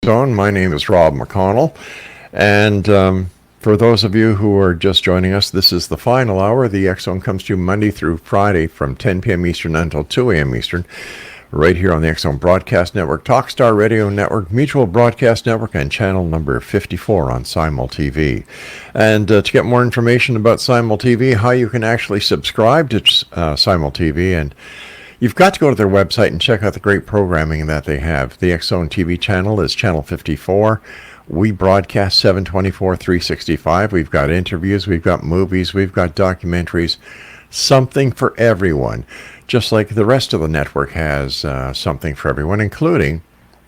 Zone. My name is Rob McConnell, and for those of you who are just joining us, this is the final hour. The X Zone comes to you Monday through Friday from 10 p.m. Eastern until 2 a.m. Eastern, right here on the X Zone Broadcast Network, Talkstar Radio Network, Mutual Broadcast Network, and channel number 54 on Simul TV. And to get more information about Simul TV, how you can actually subscribe to Simul TV, and you've got to go to their website and check out the great programming that they have. The X Zone TV channel is channel 54. We broadcast 724, 365. We've got interviews, we've got movies, we've got documentaries, something for everyone. Just like the rest of the network has something for everyone, including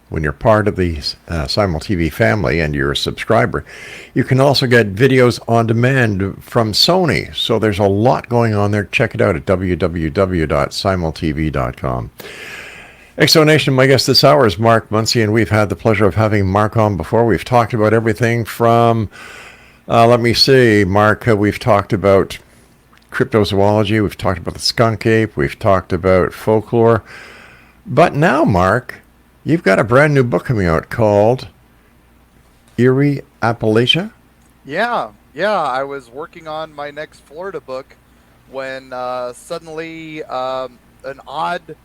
when you're part of the Simul TV family and you're a subscriber, you can also get videos on demand from Sony. So there's a lot going on there. Check it out at www.simultv.com. Exonation, my guest this hour is Mark MUNCY, and we've had the pleasure of having Mark on before. We've talked about everything from, let me see, Mark, we've talked about cryptozoology, we've talked about the skunk ape, we've talked about folklore. But now, Mark, you've got a brand new book coming out called Eerie, Appalachia? Yeah. I was working on my next Florida book when suddenly an odd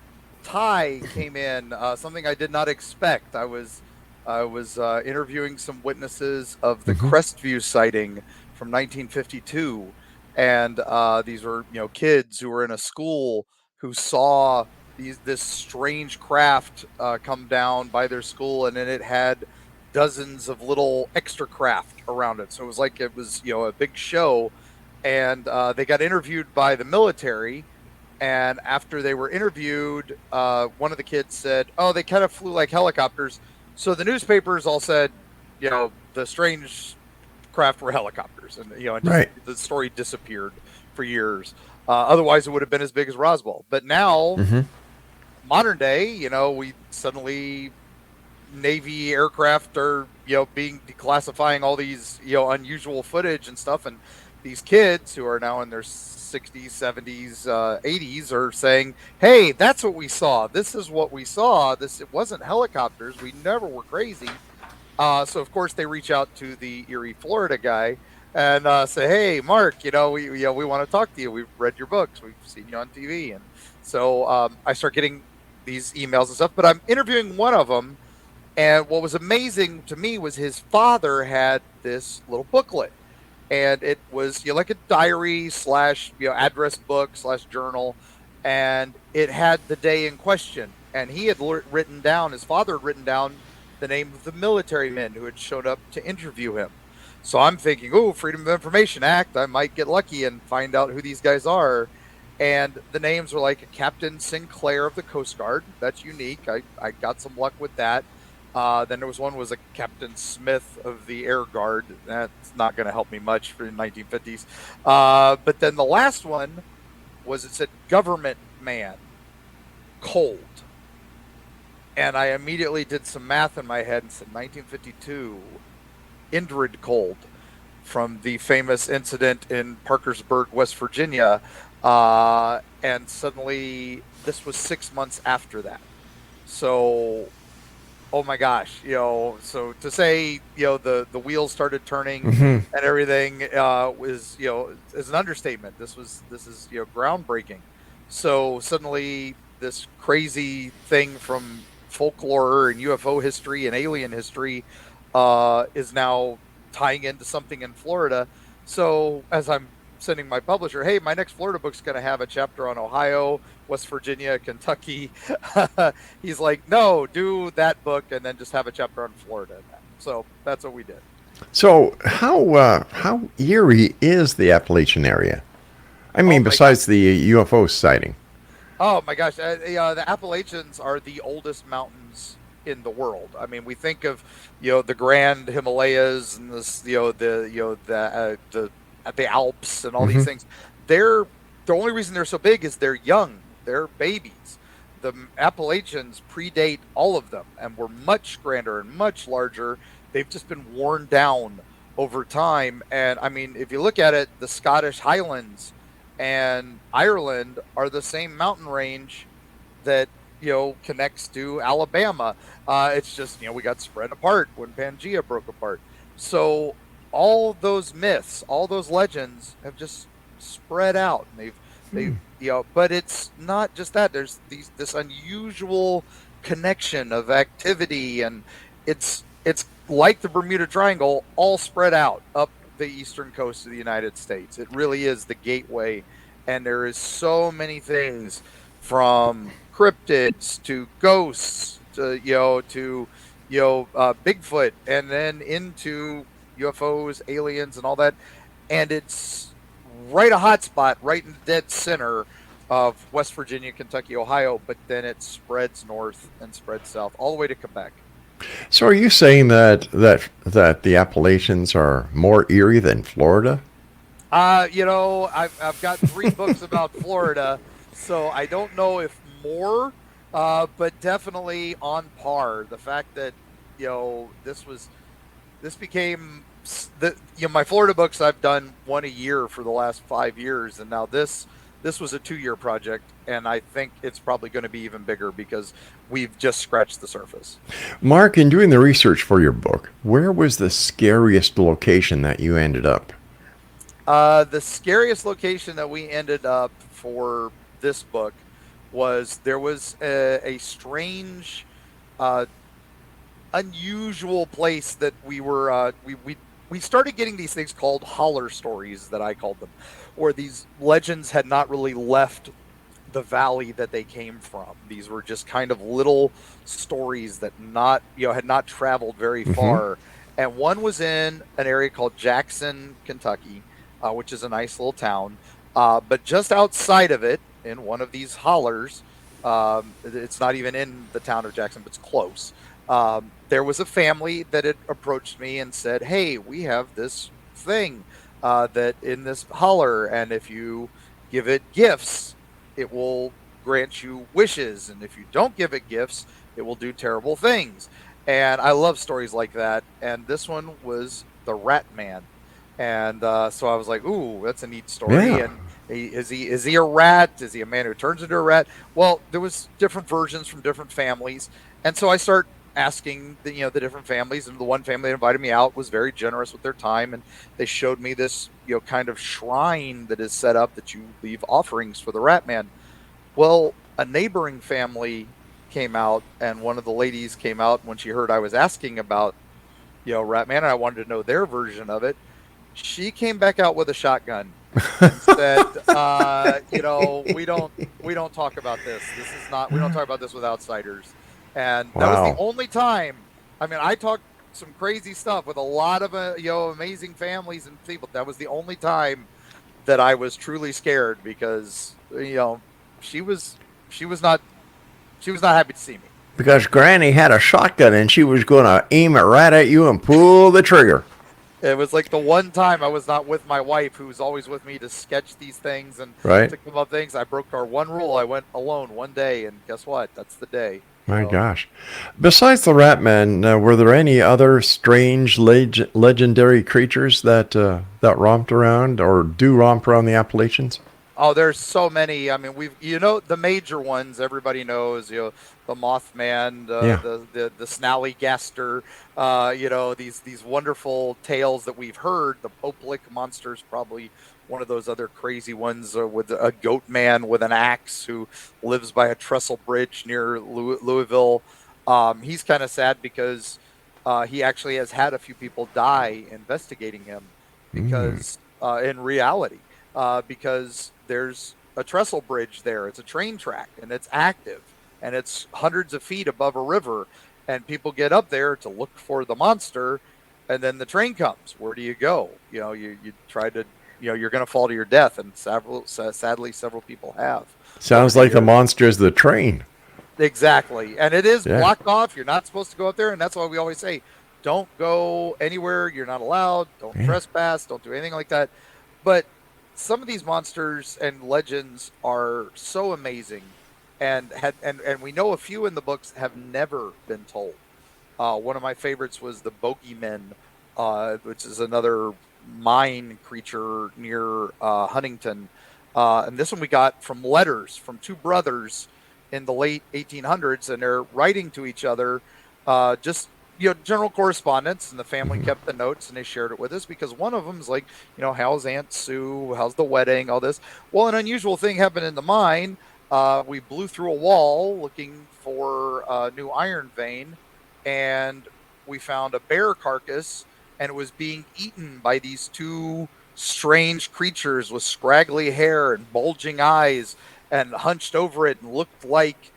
tie came in, something I did not expect. I was interviewing some witnesses of the Crestview sighting from 1952, and these were kids who were in a school who saw this strange craft come down by their school, and then it had dozens of little extra craft around it. So it was a big show, and they got interviewed by the military. And after they were interviewed, one of the kids said, "Oh, they kind of flew like helicopters." So the newspapers all said, the strange craft were helicopters, and Right. the story disappeared for years. Otherwise, it would have been as big as Roswell. But now, modern day, we suddenly Navy aircraft are being declassifying all these unusual footage and stuff, and these kids who are now in their 60s, 70s, 80s are saying, "Hey, that's what we saw. This is what we saw. It wasn't helicopters. We never were crazy." So of course they reach out to the Eerie, Florida guy and say, "Hey, Mark, we want to talk to you. We've read your books. We've seen you on TV." And so I start getting these emails and stuff. But I'm interviewing one of them, and what was amazing to me was his father had this little booklet. And it was like a diary / address book / journal, and it had the day in question. And he had written down, his father had written down the name of the military men who had showed up to interview him. So I'm thinking, oh, Freedom of Information Act, I might get lucky and find out who these guys are. And the names were like Captain Sinclair of the Coast Guard. That's unique. I got some luck with that. Then there was one was a Captain Smith of the Air Guard. That's not going to help me much for the 1950s. But then the last one was, it said Government Man, Cold. And I immediately did some math in my head and said 1952, Indrid Cold, from the famous incident in Parkersburg, West Virginia. And suddenly this was 6 months after that. So... oh my gosh, so to say, the wheels started turning and everything was, is an understatement. This is groundbreaking. So suddenly this crazy thing from folklore and UFO history and alien history is now tying into something in Florida. So as I'm sending my publisher, "Hey, my next Florida book's going to have a chapter on Ohio, West Virginia, Kentucky." He's like, "No, do that book and then just have a chapter on Florida." So that's what we did. So how eerie is the Appalachian area? I mean, besides the UFO sighting. Oh my gosh, the Appalachians are the oldest mountains in the world. I mean, we think of the Grand Himalayas and this the Alps and all these things. The only reason they're so big is they're young. They're babies. The Appalachians predate all of them and were much grander and much larger. They've just been worn down over time. And I mean, if you look at it, the Scottish Highlands and Ireland are the same mountain range that connects to Alabama. It's just, we got spread apart when Pangea broke apart. So all those myths, all those legends have just spread out, and but it's not just that. There's this unusual connection of activity, and it's like the Bermuda Triangle, all spread out up the eastern coast of the United States. It really is the gateway, and there is so many things, from cryptids to ghosts to Bigfoot, and then into UFOs, aliens, and all that. And it's right a hot spot, right in the dead center of West Virginia, Kentucky, Ohio. But then it spreads north and spreads south all the way to Quebec. So, are you saying that the Appalachians are more eerie than Florida? I've got 3 books about Florida, so I don't know if more, but definitely on par. The fact that this became my Florida books, I've done one a year for the last 5 years, and now this was a 2-year project, and I think it's probably going to be even bigger because we've just scratched the surface. Mark, in doing the research for your book, where was the scariest location that you ended up? The scariest location that we ended up for this book was, there was a strange, unusual place that we were we started getting these things called holler stories, that I called them, where these legends had not really left the valley that they came from. These were just kind of little stories that had not traveled very far. And one was in an area called Jackson, Kentucky, which is a nice little town. But just outside of it, in one of these hollers, it's not even in the town of Jackson, but it's close. There was a family that had approached me and said, "Hey, we have this thing that in this holler, and if you give it gifts, it will grant you wishes, and if you don't give it gifts, it will do terrible things." And I love stories like that. And this one was the Rat Man, and so I was like, "Ooh, that's a neat story." Yeah. And is he a rat? Is he a man who turns into a rat? Well, there was different versions from different families, and so I start asking the different families, and the one family that invited me out was very generous with their time, and they showed me this kind of shrine that is set up, that you leave offerings for the Rat Man. Well, a neighboring family came out, and one of the ladies came out when she heard I was asking about Rat Man, and I wanted to know their version of it. She came back out with a shotgun and said, we don't talk about this. We don't talk about this with outsiders. And that was the only time. I mean, I talked some crazy stuff with a lot of amazing families and people. That was the only time that I was truly scared, because she was not happy to see me. Because Granny had a shotgun and she was going to aim it right at you and pull the trigger. It was like the one time I was not with my wife, who's always with me to sketch these things and to come up things. I broke our one rule. I went alone one day, and guess what? That's the day. My gosh. Besides the Rat Man, were there any other strange legendary creatures that romped around or do romp around the Appalachians? Oh, there's so many. I mean, the major ones everybody knows, the Mothman, the Snallygaster, these wonderful tales that we've heard. The Poplik monster's probably one of those other crazy ones, with a goat man with an axe who lives by a trestle bridge near Louisville. He's kind of sad because he actually has had a few people die investigating him, because in reality, because there's a trestle bridge there. It's a train track, and it's active, and it's hundreds of feet above a river, and people get up there to look for the monster, and then the train comes. Where do you go? You try to, you're going to fall to your death, and sadly several people have. Sounds like the monster is the train. Exactly. And it is blocked off. You're not supposed to go up there, and that's why we always say, don't go anywhere you're not allowed. Don't trespass. Don't do anything like that. But some of these monsters and legends are so amazing, and we know a few in the books have never been told. One of my favorites was the Bogeymen, which is another mine creature near Huntington. And this one we got from letters from 2 brothers in the late 1800s, and they're writing to each other, just general correspondence, and the family Hmm. kept the notes and they shared it with us because one of them's like, how's Aunt Sue, how's the wedding, all this. Well, an unusual thing happened in the mine. We blew through a wall looking for a new iron vein, and we found a bear carcass, and it was being eaten by these two strange creatures with scraggly hair and bulging eyes, and hunched over it and looked like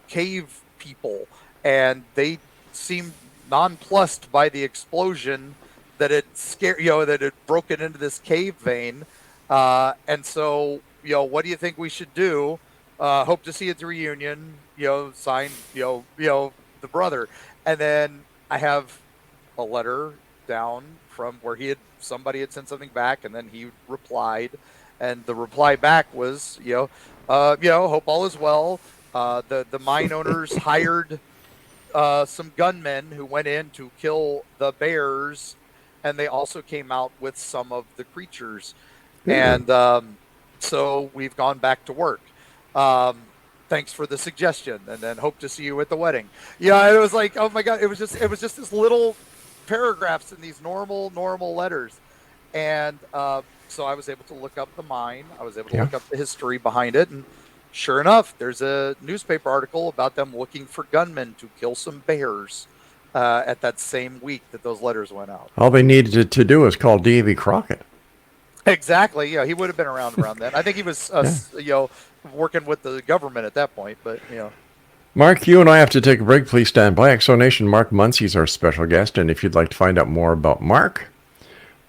cave people, and they seemed nonplussed by the explosion that it scared, that had broken into this cave vein. And so, what do you think we should do? Hope to see you at the reunion. Signed, the brother. And then I have a letter down from where somebody had sent something back, and then he replied, and the reply back was, hope all is well. The mine owners hired some gunmen who went in to kill the bears, and they also came out with some of the creatures. Ooh. And so we've gone back to work. Um, Thanks for the suggestion, and then hope to see you at the wedding. Yeah, it was like, oh my god, it was just this little paragraphs in these normal letters, and so I was able to look up the mine. I was able to Yeah. look up the history behind it, and sure enough, there's a newspaper article about them looking for gunmen to kill some bears at that same week that those letters went out. All they needed to do was call Davy Crockett. Exactly. Yeah, he would have been around then. I think he was, Yeah. working with the government at that point. But Mark, you and I have to take a break. Please stand by. Exonation Mark MUNCY is our special guest, and if you'd like to find out more about Mark,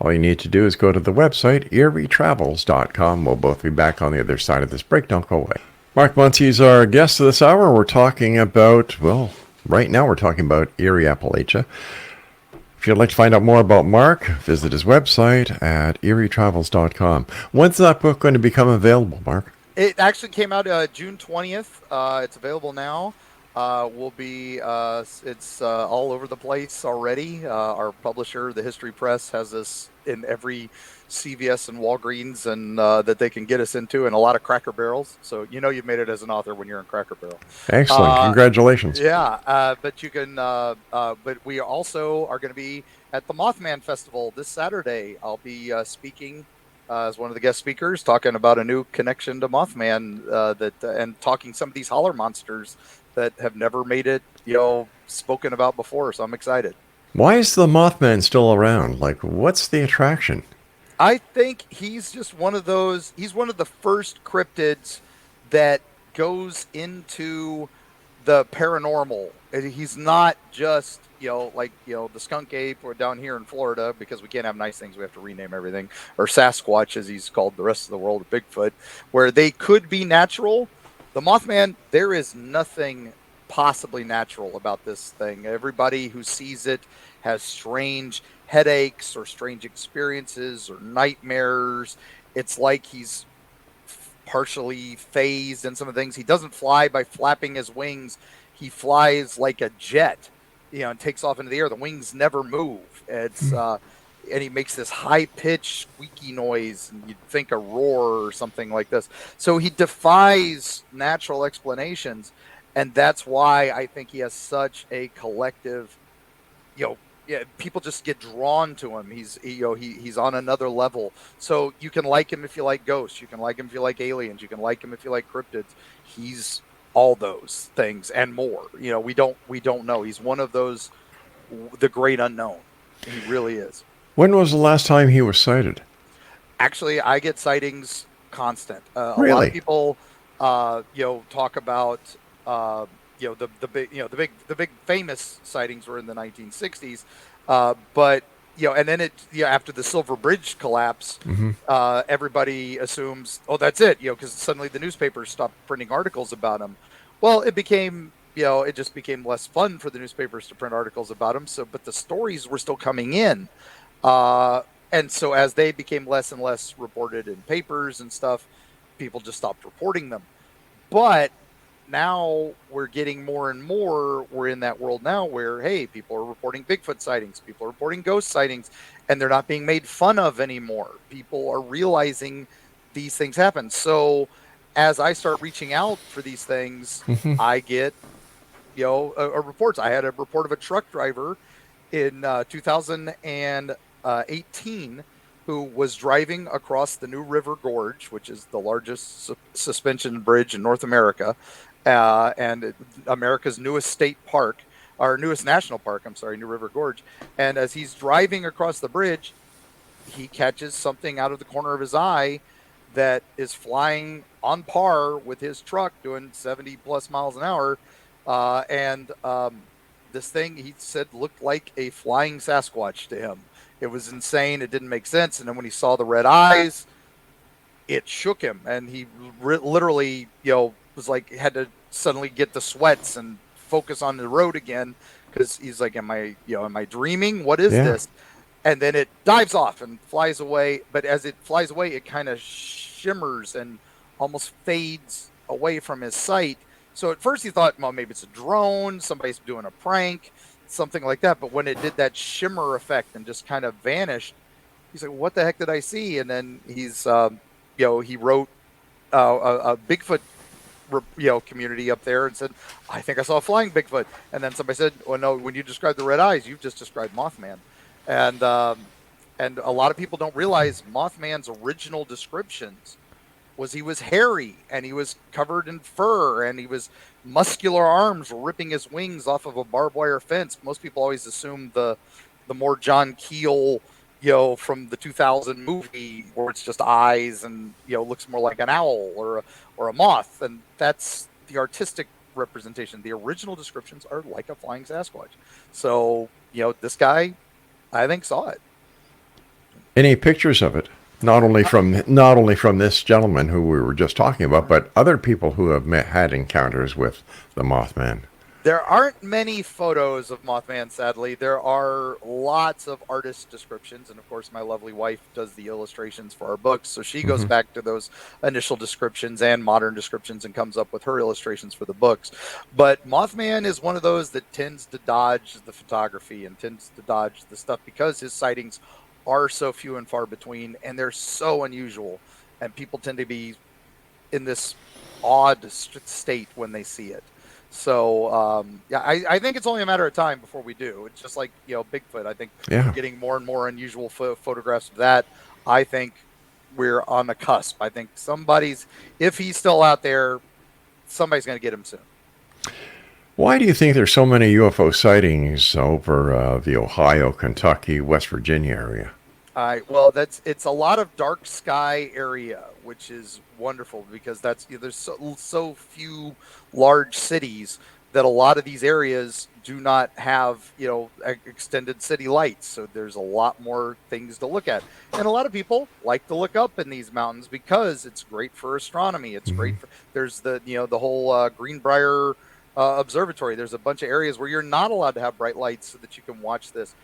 all you need to do is go to the website, eerietravels.com. We'll both be back on the other side of this break. Don't go away. Mark Muncy is our guest this hour. We're talking about, well, right now we're talking about Eerie, Appalachia. If you'd like to find out more about Mark, visit his website at eerietravels.com. When's that book going to become available, Mark? it actually came out June 20th. It's available now. Will be it's all over the place already. Our publisher, the History Press, has this in every CVS and Walgreens, and that they can get us into, and a lot of Cracker Barrels. So you've made it as an author when you're in Cracker Barrel. Excellent. Uh, Congratulations. yeah, but you can. But we also are going to be at the Mothman Festival this Saturday. I'll be speaking as one of the guest speakers, talking about a new connection to Mothman, and talking some of these holler monsters that have never made it, spoken about before. So I'm excited. Why is the Mothman still around? Like, what's the attraction? I think he's just one of those. He's one of the first cryptids that goes into the paranormal. He's not just like the skunk ape or down here in Florida, because we can't have nice things. We have to rename everything, or Sasquatch as he's called the rest of the world, or Bigfoot, where they could be natural. The Mothman, there is nothing possibly natural about this thing. Everybody who sees it has strange headaches or strange experiences or nightmares. It's like he's partially phased in some of the things. He doesn't fly by flapping his wings. He flies like a jet, and takes off into the air. The wings never move. It's and he makes this high pitched squeaky noise, and you'd think a roar or something like this. So he defies natural explanations, and that's why I think he has such a collective, yeah, people just get drawn to him. He's on another level. So you can like him if you like ghosts. You can like him if you like aliens. You can like him if you like cryptids. He's all those things and more. We don't know. He's one of those, the great unknown. He really is. When was the last time he was sighted? Actually, I get sightings constant. A lot of Really? people, talk about, the big famous sightings were in the 1960s, but and then after the Silver Bridge collapse, Hmm. everybody assumes, oh, that's it, because suddenly the newspapers stopped printing articles about him. Well, it just became less fun for the newspapers to print articles about him. So, but the stories were still coming in. And so as they became less and less reported in papers and stuff, people just stopped reporting them. But now we're getting more and more. We're in that world now where, hey, people are reporting Bigfoot sightings, people are reporting ghost sightings, and they're not being made fun of anymore. People are realizing these things happen. So as I start reaching out for these things, Hmm. I get, reports. I had a report of a truck driver in 2018 who was driving across the New River Gorge, which is the largest suspension bridge in North America, and America's newest state park, our newest national park. I'm sorry, New River Gorge. And as he's driving across the bridge, he catches something out of the corner of his eye that is flying on par with his truck doing 70 plus miles an hour. And this thing, he said, looked like a flying Sasquatch to him. It was insane. It didn't make sense. And then when he saw the red eyes, it shook him. And he literally, was like, had to suddenly get the sweats and focus on the road again because he's like, am I dreaming? What is Yeah. this? And then it dives off and flies away. But as it flies away, it kind of shimmers and almost fades away from his sight. So at first he thought, well, maybe it's a drone, somebody's doing a prank, something like that. But when it did that shimmer effect and just kind of vanished, he's like, what the heck did I see? And then he wrote a Bigfoot community up there and said, I think I saw a flying Bigfoot. And then somebody said, well, no, when you described the red eyes, you've just described Mothman. And a lot of people don't realize Mothman's original descriptions was he was hairy and he was covered in fur and he was muscular arms ripping his wings off of a barbed wire fence. Most people always assume the more John Keel, from the 2000 movie where it's just eyes and looks more like an owl or a moth, and that's the artistic representation. The original descriptions are like a flying Sasquatch. So this guy, I think, saw it. Any pictures of it? Not only from this gentleman who we were just talking about, but other people who have had encounters with the Mothman. There aren't many photos of Mothman, sadly. There are lots of artist descriptions, and of course, my lovely wife does the illustrations for our books, so she goes Hmm. back to those initial descriptions and modern descriptions and comes up with her illustrations for the books. But Mothman is one of those that tends to dodge the photography and tends to dodge the stuff because his sightings are so few and far between, and they're so unusual, and people tend to be in this odd state when they see it. So I think it's only a matter of time before we do. It's just like Bigfoot. I think we're Yeah. getting more and more unusual photographs of that. I think we're on the cusp. I think if he's still out there, somebody's going to get him soon. Why do you think there's so many UFO sightings over the Ohio, Kentucky, West Virginia area? Well, it's a lot of dark sky area, which is wonderful because there's so few large cities that a lot of these areas do not have extended city lights. So there's a lot more things to look at, and a lot of people like to look up in these mountains because it's great for astronomy. It's Hmm. great for there's the whole Greenbrier observatory. There's a bunch of areas where you're not allowed to have bright lights so that you can watch this.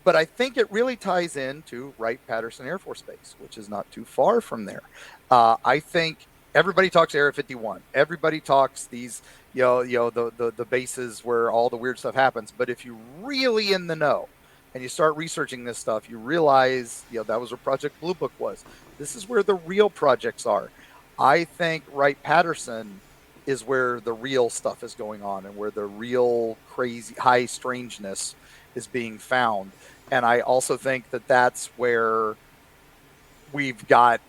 But I think it really ties into Wright-Patterson Air Force Base, which is not too far from there. I think everybody talks Area 51. Everybody talks these, the bases where all the weird stuff happens. But if you're really in the know and you start researching this stuff, you realize, that was where Project Blue Book was. This is where the real projects are. I think Wright-Patterson is where the real stuff is going on and where the real crazy high strangeness is being found. And I also think that that's where if we've got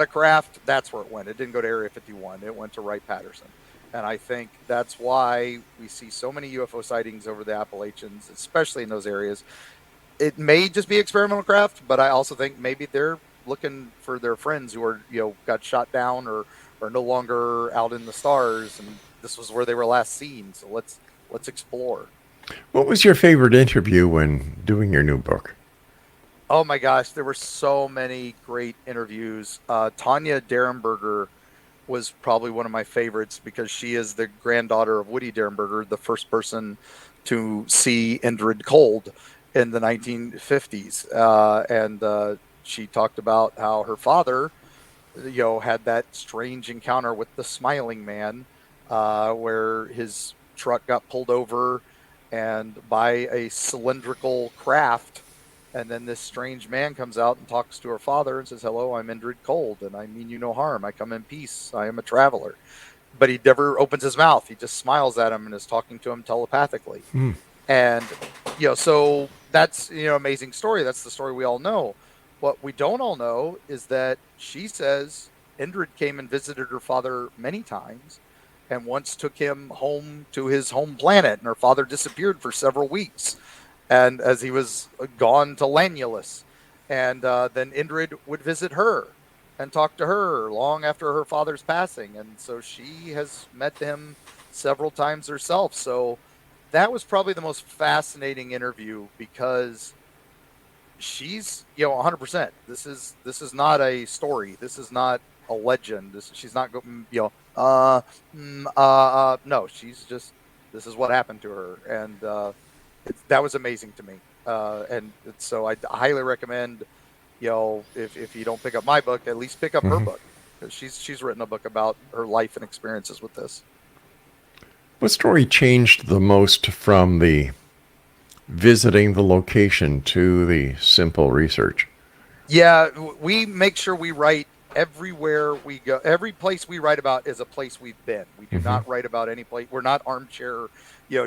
a craft, that's where it went. It didn't go to Area 51. It went to Wright-Patterson. And I think that's why we see so many UFO sightings over the Appalachians, especially in those areas. It may just be experimental craft, but I also think maybe they're looking for their friends who are, got shot down or are no longer out in the stars. And this was where they were last seen. So let's explore. What was your favorite interview when doing your new book? Oh my gosh, there were so many great interviews. Tanya Derenberger was probably one of my favorites because she is the granddaughter of Woody Derenberger, the first person to see Indrid Cold in the 1950s. And she talked about how her father, had that strange encounter with the Smiling Man, where his truck got pulled over and by a cylindrical craft And then this strange man comes out and talks to her father and says, "Hello, I'm Indrid Cold, and I mean you no harm. I come in peace. I am a traveler." But he never opens his mouth. He just smiles at him and is talking to him telepathically. And, so that's, amazing story. That's the story we all know. What we don't all know is that she says Indrid came and visited her father many times and once took him home to his home planet. And her father disappeared for several weeks. And as he was gone to Lanulus. And then Indrid would visit her and talk to her long after her father's passing. And so she has met him several times herself. So that was probably the most fascinating interview because she's 100%. This is not a story. This is not a legend. She's not no, she's just, this is what happened to her. And that was amazing to me. And so I highly recommend, if you don't pick up my book, at least pick up her book, because she's written a book about her life and experiences with this. What story changed the most from the visiting the location to the simple research? Yeah, we make sure we write everywhere we go. Every place we write about is a place we've been. We do not write about any place. We're not armchair,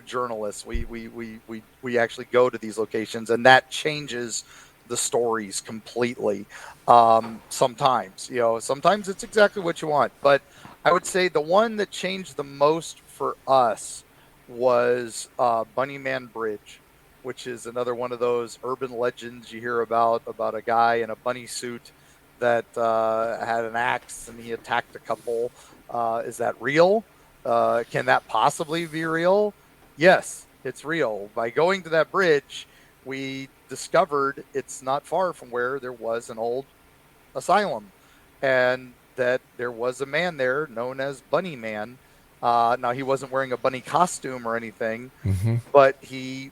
journalists. We actually go to these locations, and that changes the stories completely. Sometimes, sometimes it's exactly what you want. But I would say the one that changed the most for us was Bunnyman Bridge, which is another one of those urban legends you hear about a guy in a bunny suit that had an axe and he attacked a couple. Is that real? Can that possibly be real? Yes, it's real. By going to that bridge, we discovered it's not far from where there was an old asylum, and that there was a man there known as Bunny Man. Now, he wasn't wearing a bunny costume or anything, but he,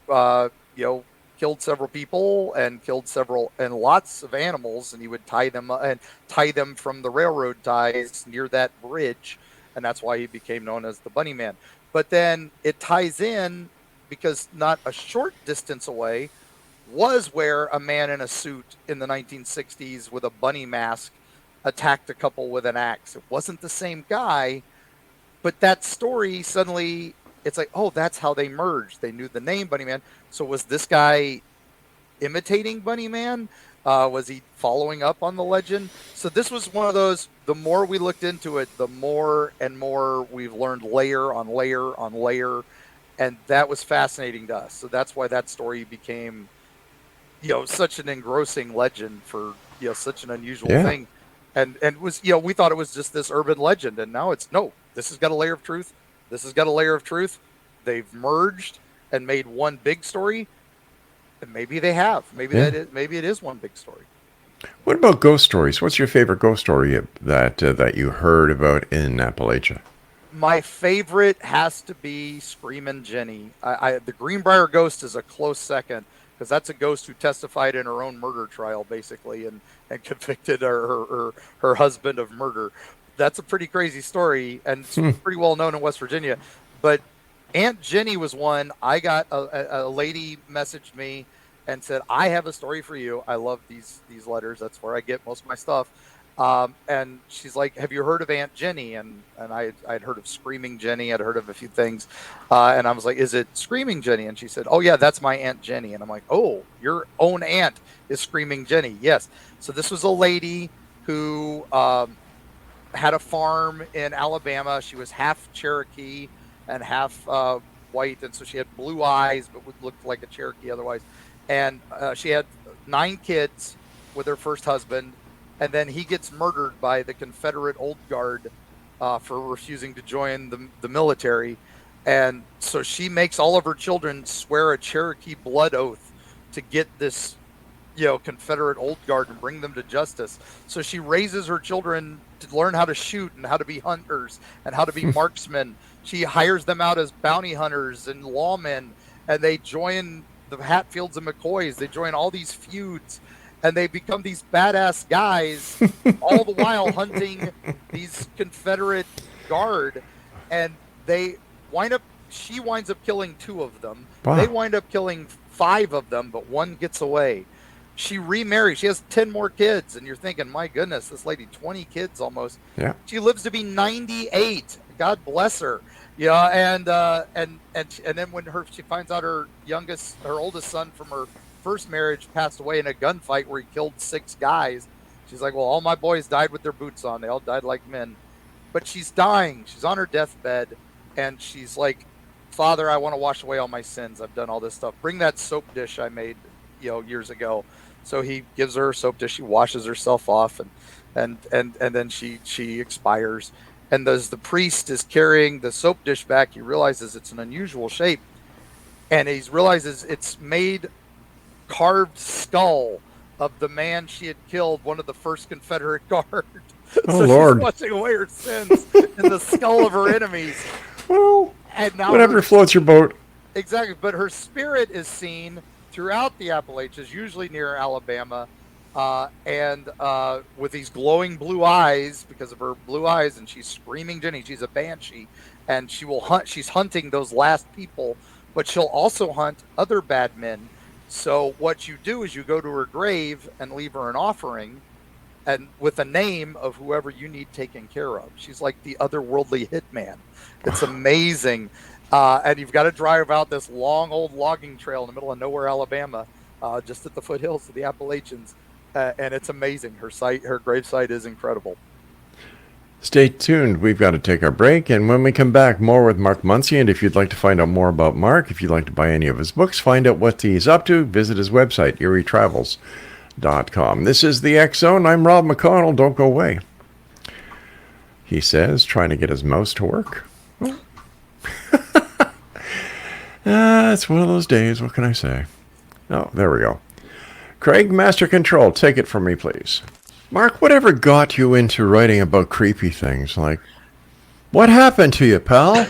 killed several people and lots of animals, and he would tie them from the railroad ties near that bridge, and that's why he became known as the Bunny Man. But then it ties in because not a short distance away was where a man in a suit in the 1960s with a bunny mask attacked a couple with an axe. It wasn't the same guy, but that story suddenly, it's like, oh, that's how they merged. They knew the name Bunny Man. So was this guy imitating Bunny Man? Was he following up on the legend? So this was one of those, the more we looked into it, the more and more we've learned layer on layer on layer. And that was fascinating to us. So that's why that story became, such an engrossing legend for, such an unusual thing. And was, we thought it was just this urban legend. And now it's, no, this has got a layer of truth. This has got a layer of truth. They've merged and made one big story. And maybe they have. Maybe it is one big story. What about ghost stories? What's your favorite ghost story that you heard about in Appalachia? My favorite has to be Screamin' Jenny. The Greenbrier ghost is a close second, because that's a ghost who testified in her own murder trial, basically, and convicted her husband of murder. That's a pretty crazy story, and it's pretty well known in West Virginia. But Aunt Jenny was one. I got a lady messaged me and said, "I have a story for you." I love these letters. That's where I get most of my stuff. And she's like, "Have you heard of Aunt Jenny?" And I'd heard of Screaming Jenny. I'd heard of a few things. And I was like, "Is it Screaming Jenny?" And she said, "Oh yeah, that's my Aunt Jenny." And I'm like, "Oh, your own aunt is Screaming Jenny?" Yes. So this was a lady who had a farm in Alabama. She was half Cherokee and half white. And so she had blue eyes, but would look like a Cherokee otherwise. And she had 9 kids with her first husband. And then he gets murdered by the Confederate Old Guard for refusing to join the military. And so she makes all of her children swear a Cherokee blood oath to get this, Confederate Old Guard and bring them to justice. So she raises her children to learn how to shoot and how to be hunters and how to be marksmen. She hires them out as bounty hunters and lawmen, and they join the Hatfields and McCoys. They join all these feuds. And they become these badass guys, all the while hunting these Confederate guard. And she winds up killing 2 of them. Wow. They wind up killing 5 of them, but one gets away. She remarries. She has 10 more kids. And you're thinking, my goodness, this lady, 20 kids almost. Yeah. She lives to be 98. God bless her. Yeah. And then when she finds out her oldest son from her first marriage passed away in a gunfight where he killed 6 guys, she's like, well, all my boys died with their boots on. They all died like men. But she's dying. She's on her deathbed. And she's like, Father, I want to wash away all my sins. I've done all this stuff. Bring that soap dish I made, years ago. So he gives her a soap dish. She washes herself off, and then she expires. And as the priest is carrying the soap dish back, he realizes it's an unusual shape, and he realizes it's made carved skull of the man she had killed, one of the first Confederate guards. Oh, So Lord. she's washing away her sins in the skull of her enemies. Well, And now whatever floats your boat. exactly, but her spirit is seen throughout the Appalachians, usually near Alabama, and with these glowing blue eyes because of her blue eyes, and she's screaming Jenny. She's a banshee, and she will hunt. She's hunting those last people, but she'll also hunt other bad men. So what you do is you go to her grave and leave her an offering, and with a name of whoever you need taken care of. She's like the otherworldly hitman. It's amazing. And you've got to drive out this long old logging trail in the middle of nowhere, Alabama, just at the foothills of the Appalachians. And it's amazing. Her grave site is incredible. Stay tuned. We've got to take our break. And when we come back, more with Mark MUNCY. And if you'd like to find out more about Mark, if you'd like to buy any of his books, find out what he's up to, visit his website, eerietravels.com. This is the X Zone. I'm Rob McConnell. Don't go away. He says, trying to get his mouse to work. It's one of those days. What can I say? Oh, there we go. Craig, Master Control, take it from me, please. Mark, whatever got you into writing about creepy things? Like, what happened to you, pal?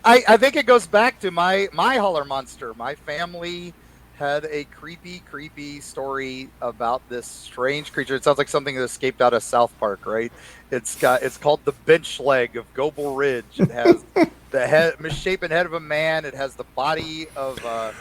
I think it goes back to my holler monster. My family had a creepy story about this strange creature. It sounds like something that escaped out of South Park, right? It's called the bench leg of Gobel Ridge. It has the misshapen head of a man. It has the body of a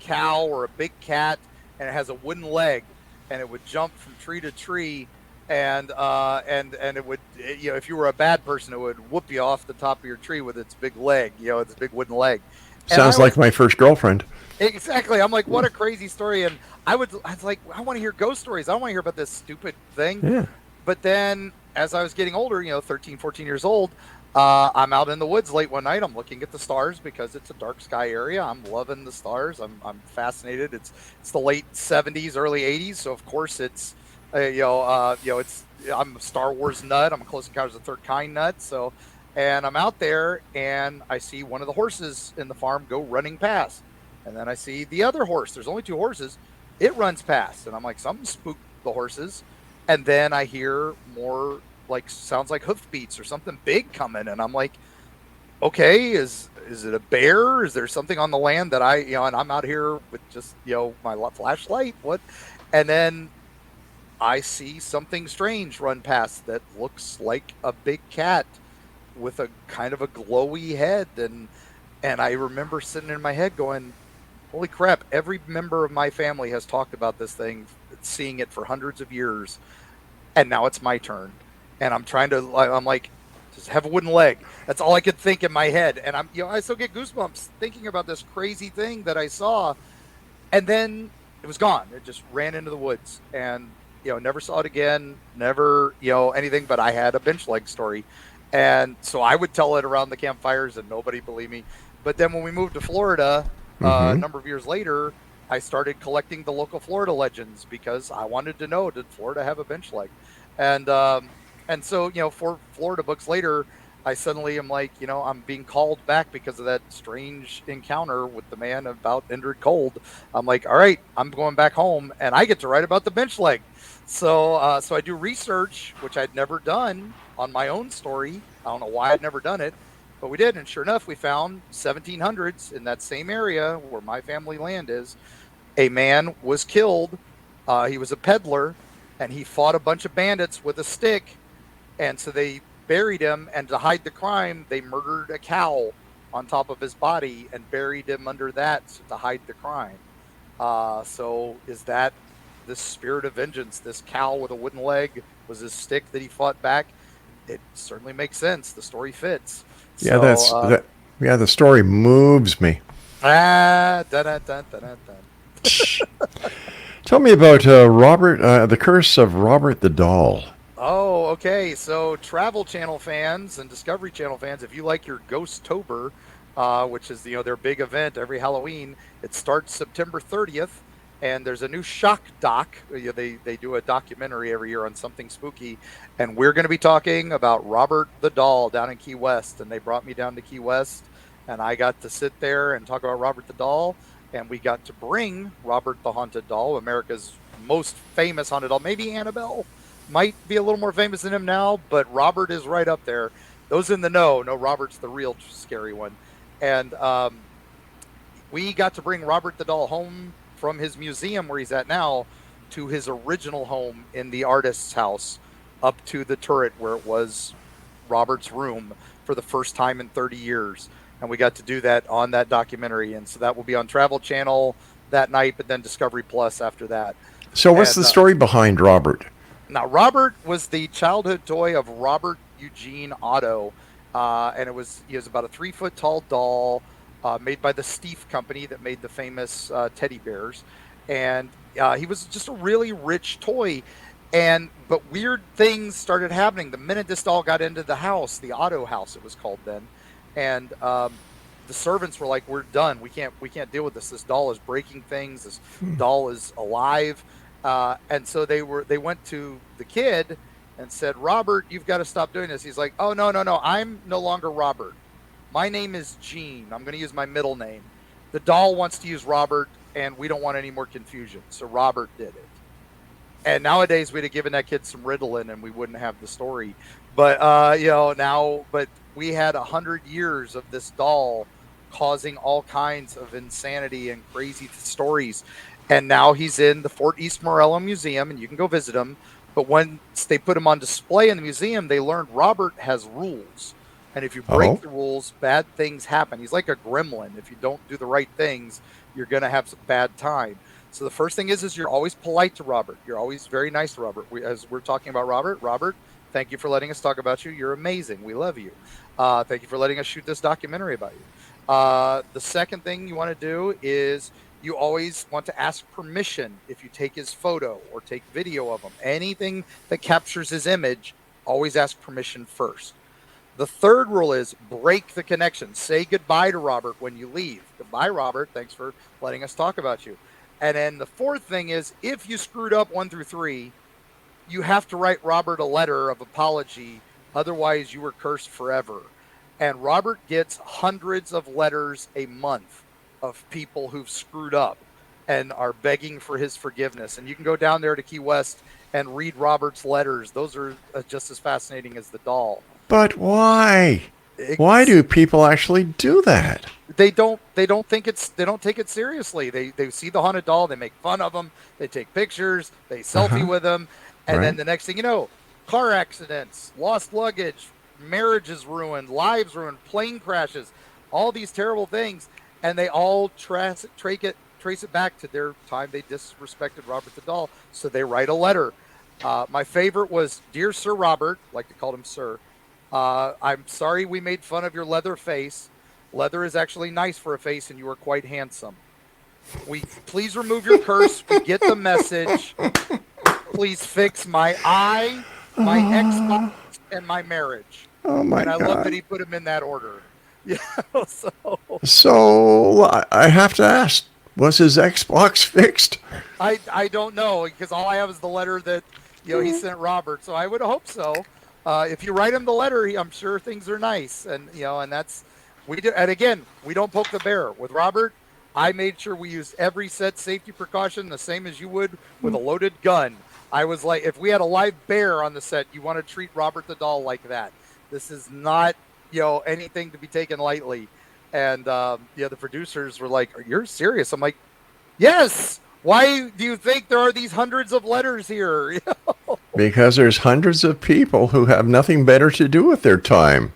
cow or a big cat, and it has a wooden leg, and it would jump from tree to tree, and it would, if you were a bad person, it would whoop you off the top of your tree with its big leg, its big wooden leg. Sounds like my first girlfriend. Exactly. I'm like, what a crazy story. And I was like, I want to hear ghost stories. I don't want to hear about this stupid thing. Yeah. But then as I was getting older, 13, 14 years old, I'm out in the woods late one night. I'm looking at the stars because it's a dark sky area. I'm loving the stars. I'm fascinated. It's the late 70s, early 80s. So of course it's, I'm a Star Wars nut. I'm a Close Encounters of the Third Kind nut. So, and I'm out there and I see one of the horses in the farm go running past. And then I see the other horse. There's only 2 horses. It runs past. And I'm like, something spooked the horses. And then I hear more sounds like hoofbeats or something big coming. And I'm like, okay, is it a bear? Is there something on the land that and I'm out here with just, my flashlight? What? And then I see something strange run past that looks like a big cat with a kind of a glowy head. And I remember sitting in my head going, holy crap, every member of my family has talked about this thing, seeing it for hundreds of years. And now it's my turn. And I'm like, just have a wooden leg. That's all I could think in my head. And I still get goosebumps thinking about this crazy thing that I saw. And then it was gone. It just ran into the woods and, never saw it again. Never, anything, but I had a bench leg story. And so I would tell it around the campfires and nobody believed me. But then when we moved to Florida, a number of years later, I started collecting the local Florida legends because I wanted to know, did Florida have a bench leg? And so, 4 Florida books later, I suddenly am like, I'm being called back because of that strange encounter with the man about Indrid Cold. I'm like, all right, I'm going back home and I get to write about the bench leg. So I do research, which I'd never done on my own story. I don't know why I'd never done it, but we did. And sure enough, we found 1700s in that same area where my family land is. A man was killed. He was a peddler and he fought a bunch of bandits with a stick. And so they buried him, and to hide the crime, they murdered a cow on top of his body and buried him under that to hide the crime. So is that this spirit of vengeance? This cow with a wooden leg was his stick that he fought back. It certainly makes sense. The story fits. Yeah, So, yeah, the story moves me. dun, dun, dun, dun, dun, dun. Tell me about the curse of Robert the Doll. Oh, okay. So, Travel Channel fans and Discovery Channel fans, if you like your Ghost-tober, which is their big event every Halloween, it starts September 30th, and there's a new shock doc. They do a documentary every year on something spooky, and we're going to be talking about Robert the Doll down in Key West. And they brought me down to Key West, and I got to sit there and talk about Robert the Doll, and we got to bring Robert the Haunted Doll, America's most famous haunted doll. Maybe Annabelle might be a little more famous than him now, but Robert is right up there. Those in the know Robert's the real scary one. And we got to bring Robert the Doll home from his museum where he's at now to his original home in the artist's house, up to the turret where it was Robert's room for the first time in 30 years. And we got to do that on that documentary. And so that will be on Travel Channel that night, but then Discovery Plus after that. So what's the story behind Robert? Now, Robert was the childhood toy of Robert Eugene Otto, and he was about a 3-foot tall doll made by the Steiff company that made the famous teddy bears, and he was just a really rich toy. But weird things started happening the minute this doll got into the house, the Otto house it was called then, and the servants were like, "We're done. We can't deal with this. This doll is breaking things. This doll is alive." And so they went to the kid and said, "Robert, you've got to stop doing this." He's like, "Oh, no. I'm no longer Robert. My name is Gene. I'm going to use my middle name. The doll wants to use Robert, and we don't want any more confusion." So Robert did it. And nowadays we'd have given that kid some Ritalin and we wouldn't have the story. But, but we had 100 years of this doll causing all kinds of insanity and crazy stories. And now he's in the Fort East Morello Museum, and you can go visit him. But once they put him on display in the museum, they learned Robert has rules. And if you break the rules, bad things happen. He's like a gremlin. If you don't do the right things, you're going to have some bad time. So the first thing is you're always polite to Robert. You're always very nice to Robert. As we're talking about Robert, thank you for letting us talk about you. You're amazing. We love you. Thank you for letting us shoot this documentary about you. The second thing you want to do is you always want to ask permission if you take his photo or take video of him. Anything that captures his image, always ask permission first. The third rule is break the connection. Say goodbye to Robert when you leave. Goodbye, Robert. Thanks for letting us talk about you. And then the fourth thing is, if you screwed up 1 through 3, you have to write Robert a letter of apology. Otherwise, you were cursed forever. And Robert gets hundreds of letters a month of people who've screwed up and are begging for his forgiveness. And you can go down there to Key West and read Robert's letters. Those are just as fascinating as the doll. But why? Why do people actually do that? They don't take it seriously. They see the haunted doll, they make fun of them, they take pictures, they selfie with them, and then the next thing you know, car accidents, lost luggage, marriages ruined, lives ruined, plane crashes, all these terrible things, and they all trace it back to their time they disrespected Robert the doll. So they write a letter. My favorite was, "Dear Sir Robert," I like to call him Sir. "I'm sorry we made fun of your leather face. Leather is actually nice for a face, and you are quite handsome. Please remove your curse. We get the message. Please fix my eye, my Xbox, and my marriage." Oh my God! And I God. love that he put them in that order. Yeah. So I have to ask: was his Xbox fixed? I don't know, because all I have is the letter that he sent Robert. So I would hope so. If you write him the letter, I'm sure things are nice, and and that's we do. And again, we don't poke the bear with Robert. I made sure we used every set safety precaution the same as you would with a loaded gun. I was like, if we had a live bear on the set, you want to treat Robert the doll like that. This is not anything to be taken lightly. And the producers were like, "You're serious?" I'm like, "Yes. Why do you think there are these hundreds of letters here?" Because there's hundreds of people who have nothing better to do with their time.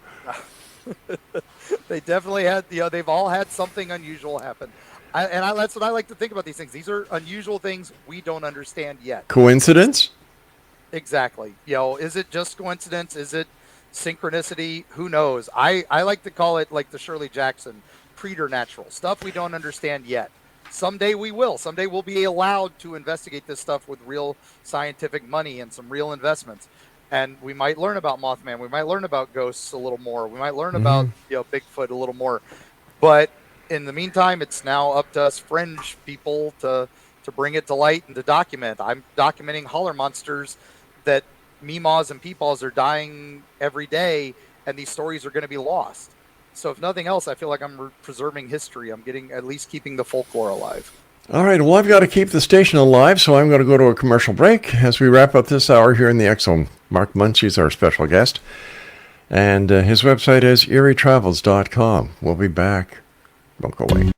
They definitely had, they've all had something unusual happen. That's what I like to think about these things. These are unusual things we don't understand yet. Coincidence? Exactly. Is it just coincidence? Is it synchronicity? Who knows? I like to call it like the Shirley Jackson preternatural stuff we don't understand yet. Someday we will. Someday we'll be allowed to investigate this stuff with real scientific money and some real investments. And we might learn about Mothman. We might learn about ghosts a little more. We might learn about Bigfoot a little more. But in the meantime, it's now up to us fringe people to bring it to light and to document. I'm documenting holler monsters that meemaws and peepaws are dying every day, and these stories are going to be lost. So if nothing else, I feel like I'm preserving history. I'm at least keeping the folklore alive. All right, well, I've got to keep the station alive, so I'm going to go to a commercial break as we wrap up this hour here in the X-Zone. Mark MUNCY is our special guest, and his website is eerietravels.com. We'll be back. Don't go away.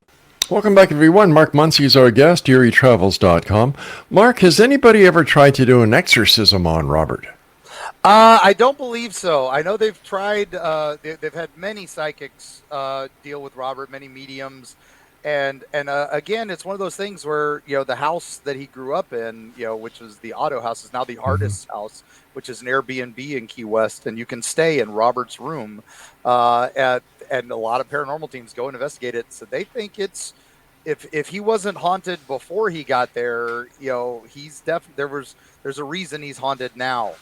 Welcome back, everyone. Mark MUNCY is our guest, eerietravels.com. Mark, has anybody ever tried to do an exorcism on Robert? I don't believe so. I know they've tried. They've had many psychics deal with Robert, many mediums, and again, it's one of those things where the house that he grew up in, which was the Otto house, is now the artist's house, which is an Airbnb in Key West, and you can stay in Robert's room. And a lot of paranormal teams go and investigate it, so they think it's if he wasn't haunted before he got there, he's definitely there's a reason he's haunted now.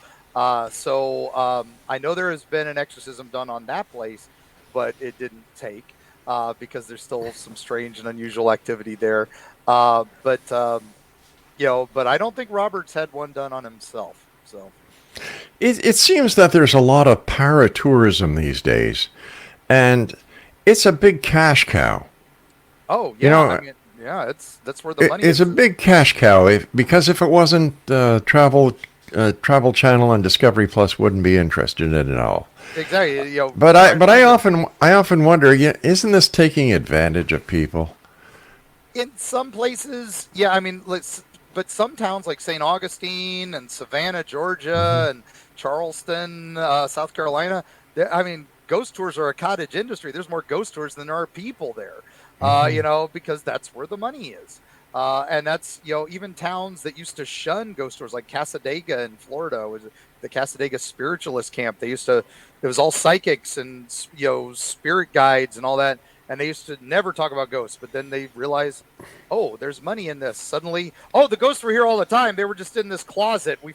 So I know there has been an exorcism done on that place, but it didn't take because there's still some strange and unusual activity there. But I don't think Robert's had one done on himself. So it seems that there's a lot of paratourism these days, and it's a big cash cow. Oh yeah, that's where the money is. It's a big cash cow because if it wasn't Travel Channel and Discovery Plus wouldn't be interested in it at all. Exactly. But I often wonder, isn't this taking advantage of people? In some places, yeah. I mean, but some towns like St. Augustine and Savannah, Georgia, and Charleston, South Carolina. Ghost tours are a cottage industry. There's more ghost tours than there are people there. Because that's where the money is. And that's, even towns that used to shun ghost tours, like Casadega in Florida, was the Casadega spiritualist camp. It was all psychics and, spirit guides and all that. And they used to never talk about ghosts, but then they realized, oh, there's money in this. Suddenly, oh, the ghosts were here all the time. They were just in this closet. We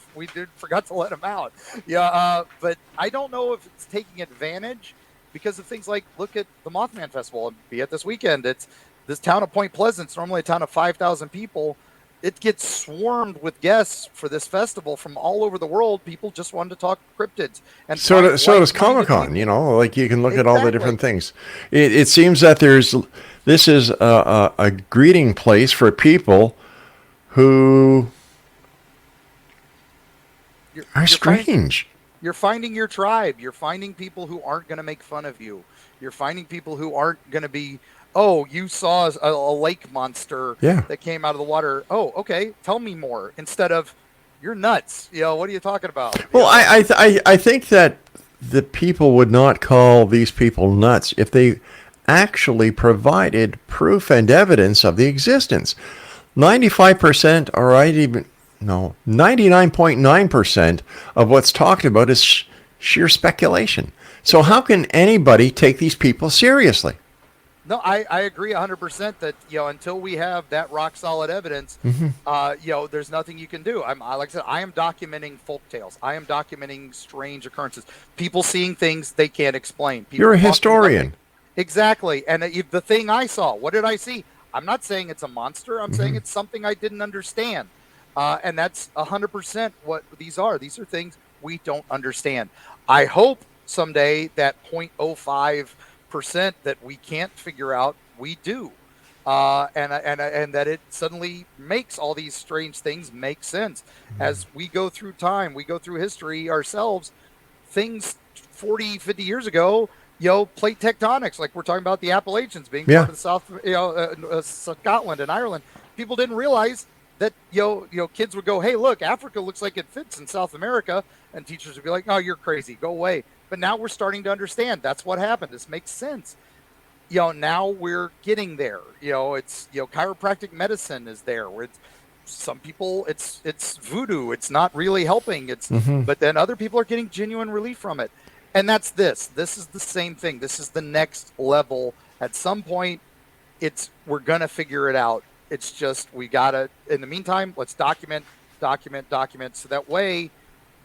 forgot to let them out. But I don't know if it's taking advantage because of things like, look at the Mothman Festival and be it this weekend. It's this town of Point Pleasant's normally a town of 5,000 people. It gets swarmed with guests for this festival from all over the world. People just wanted to talk cryptids. And so does Comic-Con, like you can look at all the different things. It seems that this is a greeting place for people are strange. You're finding your tribe. You're finding people who aren't going to make fun of you. You're finding people who aren't going to be, oh, you saw a lake monster that came out of the water. Oh, okay, tell me more. Instead of, you're nuts. What are you talking about? Well, I think that the people would not call these people nuts if they actually provided proof and evidence of the existence. 95% or 99.9% of what's talked about is sheer speculation. So how can anybody take these people seriously? No, I agree 100% that, until we have that rock solid evidence, there's nothing you can do. Like I said, I am documenting folk tales. I am documenting strange occurrences. People seeing things they can't explain. People You're a historian. Exactly. And the thing I saw, what did I see? I'm not saying it's a monster. I'm saying it's something I didn't understand. And that's 100% what these are. These are things we don't understand. I hope someday that 0.05% that we can't figure out, we do. And that it suddenly makes all these strange things make sense. As we go through time, we go through history ourselves, things 40, 50 years ago, plate tectonics, like we're talking about the Appalachians being part of the South, Scotland and Ireland. People didn't realize that, kids would go, hey, look, Africa looks like it fits in South America. And teachers would be like, no, you're crazy. Go away. But now we're starting to understand that's what happened. This makes sense. now we're getting there. It's, chiropractic medicine is there where it's, some people it's voodoo. It's not really helping. But then other people are getting genuine relief from it. And that's this is the same thing. This is the next level. At some point, we're going to figure it out. It's just, we got to, in the meantime, let's document. So that way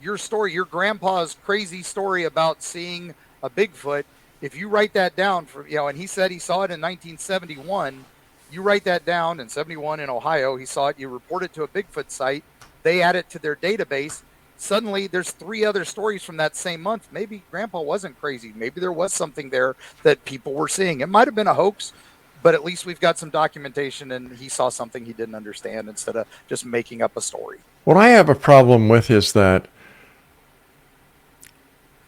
your story, your grandpa's crazy story about seeing a Bigfoot, if you write that down and he said he saw it in 1971, you write that down in 71 in Ohio, he saw it, you report it to a Bigfoot site, they add it to their database. Suddenly there's 3 other stories from that same month. Maybe grandpa wasn't crazy. Maybe there was something there that people were seeing. It might've been a hoax, but at least we've got some documentation and he saw something he didn't understand instead of just making up a story. What I have a problem with is that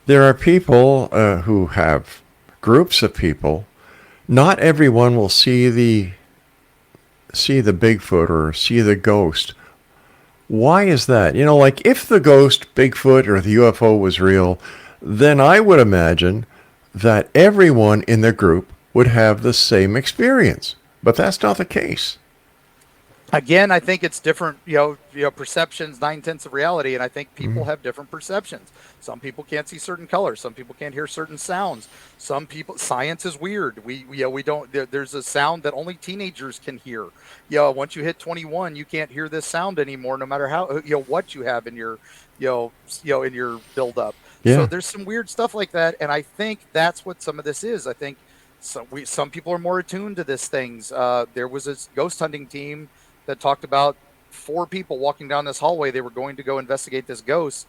there are people who have groups of people. Not everyone will see the Bigfoot or see the ghost. Why is that? Like if the ghost, Bigfoot, or the UFO was real, then I would imagine that everyone in the group would have the same experience. But that's not the case. Again, I think it's different, perceptions, 9/10 of reality. And I think people have different perceptions. Some people can't see certain colors. Some people can't hear certain sounds. Some people, science is weird. We don't, there's a sound that only teenagers can hear. Once you hit 21, you can't hear this sound anymore, no matter how, what you have in your, in your buildup. Yeah. So there's some weird stuff like that. And I think that's what some of this is. I think some people are more attuned to these things. There was a ghost hunting team that talked about 4 people walking down this hallway. They were going to go investigate this ghost,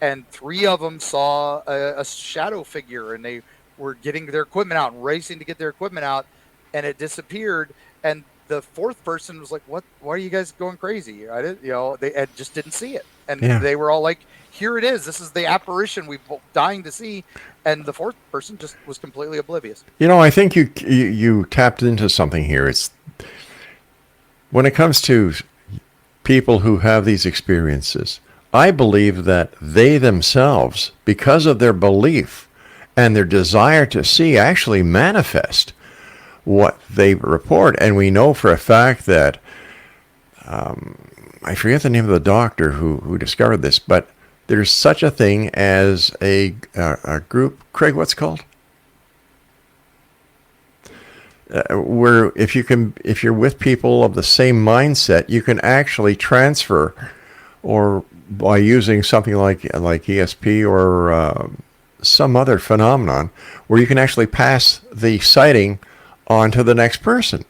and 3 of them saw a shadow figure, and they were getting their equipment out and racing to get their equipment out, and it disappeared. And the 4th person was like, "What? Why are you guys going crazy?" I didn't, they just didn't see it, and they were all like, "Here it is. This is the apparition we've been dying to see." And the 4th person just was completely oblivious. I think you tapped into something here. It's when it comes to people who have these experiences, I believe that they themselves, because of their belief and their desire to see, actually manifest what they report. And we know for a fact that, I forget the name of the doctor who discovered this, but there's such a thing as a group. Craig, what's it called? Where if you're with people of the same mindset, you can actually transfer, or by using something like ESP or some other phenomenon, where you can actually pass the sighting on to the next person.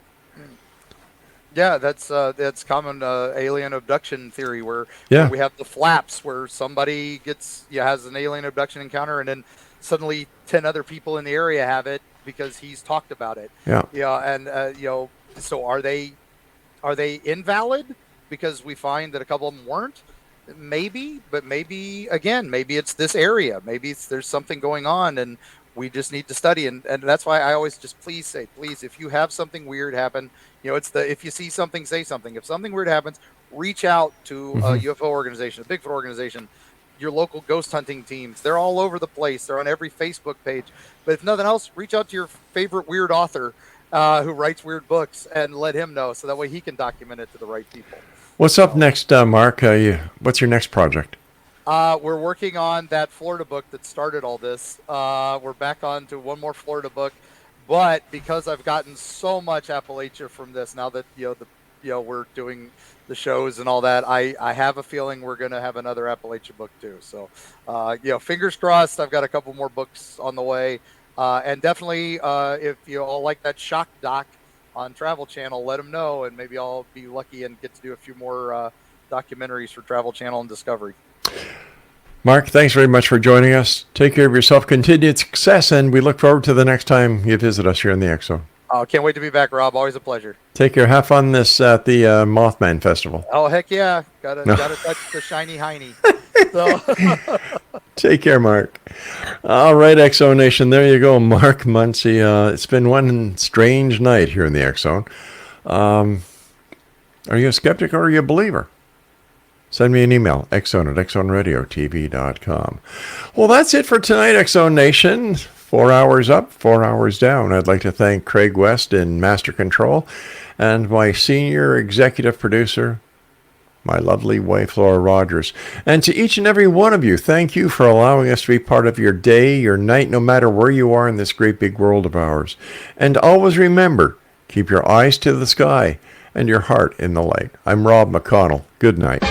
Yeah, that's common alien abduction theory, where we have the flaps, where somebody has an alien abduction encounter, and then suddenly 10 other people in the area have it because he's talked about it. And so are they invalid because we find that a couple of them weren't? Maybe, but maybe it's this area. Maybe there's something going on, and we just need to study. And that's why I always just please, if you have something weird happen, if you see something, say something. If something weird happens, reach out to a UFO organization, a Bigfoot organization, your local ghost hunting teams. They're all over the place. They're on every Facebook page. But if nothing else, reach out to your favorite weird author who writes weird books and let him know, so that way he can document it to the right people. What's up next, Mark? What's your next project? We're working on that Florida book that started all this. We're back on to one more Florida book, but because I've gotten so much Appalachia from this, now that we're doing the shows and all that, I have a feeling we're going to have another Appalachia book too. So, fingers crossed. I've got a couple more books on the way, and definitely if you all like that shock doc on Travel Channel, let them know, and maybe I'll be lucky and get to do a few more documentaries for Travel Channel and Discovery. Mark, thanks very much for joining us. Take care of yourself, continued success, and we look forward to the next time you visit us here in the X Zone. Oh, can't wait to be back, Rob. Always a pleasure. Take care. Have fun this at the Mothman Festival. Oh, heck yeah. Gotta touch the shiny hiney. So. Take care, Mark. All right, X Zone Nation. There you go, Mark MUNCY. It's been one strange night here in the X Zone. Are you a skeptic or are you a believer? Send me an email, xzone@xzoneradiotv.com. Well, that's it for tonight, X Zone Nation. 4 hours up, 4 hours down. I'd like to thank Craig West in Master Control and my senior executive producer, my lovely wife, Laura Rogers. And to each and every one of you, thank you for allowing us to be part of your day, your night, no matter where you are in this great big world of ours. And always remember, keep your eyes to the sky and your heart in the light. I'm Rob McConnell. Good night.